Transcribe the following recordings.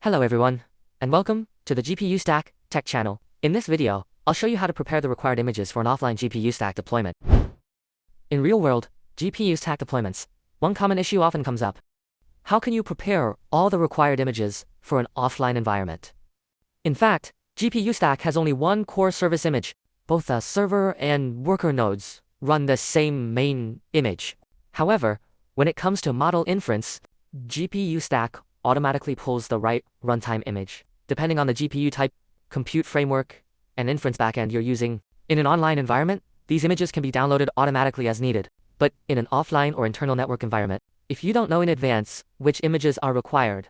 Hello everyone, and welcome to the GPUStack Tech channel. In this video, I'll show you how to prepare the required images for an offline GPUStack deployment. In real-world GPUStack deployments, one common issue often comes up. How can you prepare all the required images for an offline environment? In fact, GPUStack has only one core service image. Both the server and worker nodes run the same main image. However, when it comes to model inference, GPUStack automatically pulls the right runtime image, depending on the GPU type, compute framework, and inference backend you're using. In an online environment, these images can be downloaded automatically as needed. But in an offline or internal network environment, if you don't know in advance which images are required,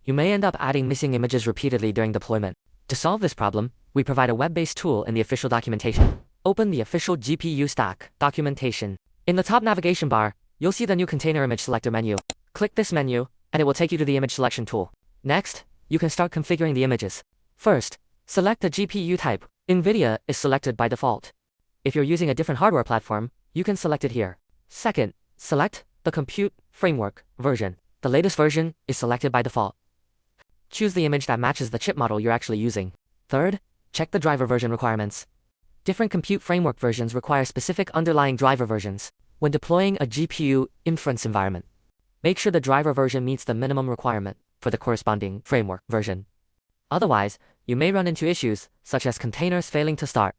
you may end up adding missing images repeatedly during deployment. To solve this problem, we provide a web-based tool in the official documentation. Open the official GPUStack documentation. In the top navigation bar, you'll see the new Container Image Selector menu. Click this menu, and it will take you to the image selection tool. Next, you can start configuring the images. First, select the GPU type. NVIDIA is selected by default. If you're using a different hardware platform, you can select it here. Second, select the compute framework version. The latest version is selected by default. Choose the image that matches the chip model you're actually using. Third, check the driver version requirements. Different compute framework versions require specific underlying driver versions. When deploying a GPU inference environment, make sure the driver version meets the minimum requirement for the corresponding framework version. Otherwise, you may run into issues such as containers failing to start,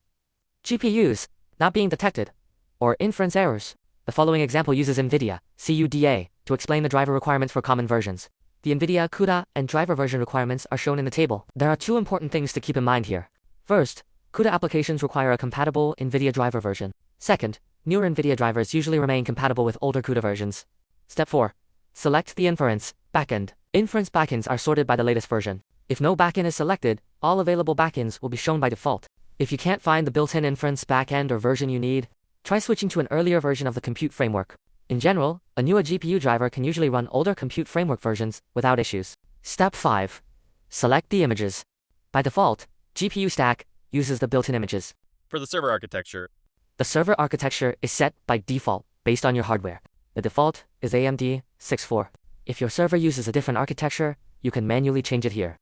GPUs not being detected, or inference errors. The following example uses NVIDIA CUDA to explain the driver requirements for common versions. The NVIDIA CUDA and driver version requirements are shown in the table. There are two important things to keep in mind here. First, CUDA applications require a compatible NVIDIA driver version. Second, newer NVIDIA drivers usually remain compatible with older CUDA versions. Step 4. Select the inference backend. Inference backends are sorted by the latest version. If no backend is selected, all available backends will be shown by default. If you can't find the built-in inference backend or version you need, try switching to an earlier version of the compute framework. In general, a newer GPU driver can usually run older compute framework versions without issues. Step 5. Select the images. By default, GPUStack uses the built-in images. For the server architecture, the server architecture is set by default based on your hardware. The default is AMD 6.4. If your server uses a different architecture, you can manually change it here.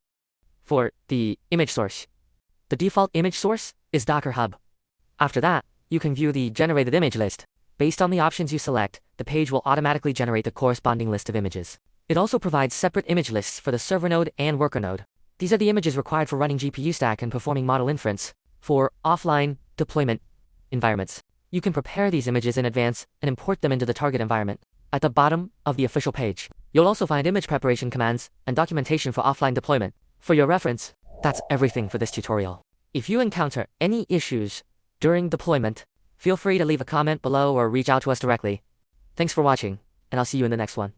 For the image source, the default image source is Docker Hub. After that, you can view the generated image list. Based on the options you select, the page will automatically generate the corresponding list of images. It also provides separate image lists for the server node and worker node. These are the images required for running GPUStack and performing model inference for offline deployment environments. You can prepare these images in advance and import them into the target environment. At the bottom of the official page, you'll also find image preparation commands and documentation for offline deployment. For your reference, that's everything for this tutorial. If you encounter any issues during deployment, feel free to leave a comment below or reach out to us directly. Thanks for watching, and I'll see you in the next one.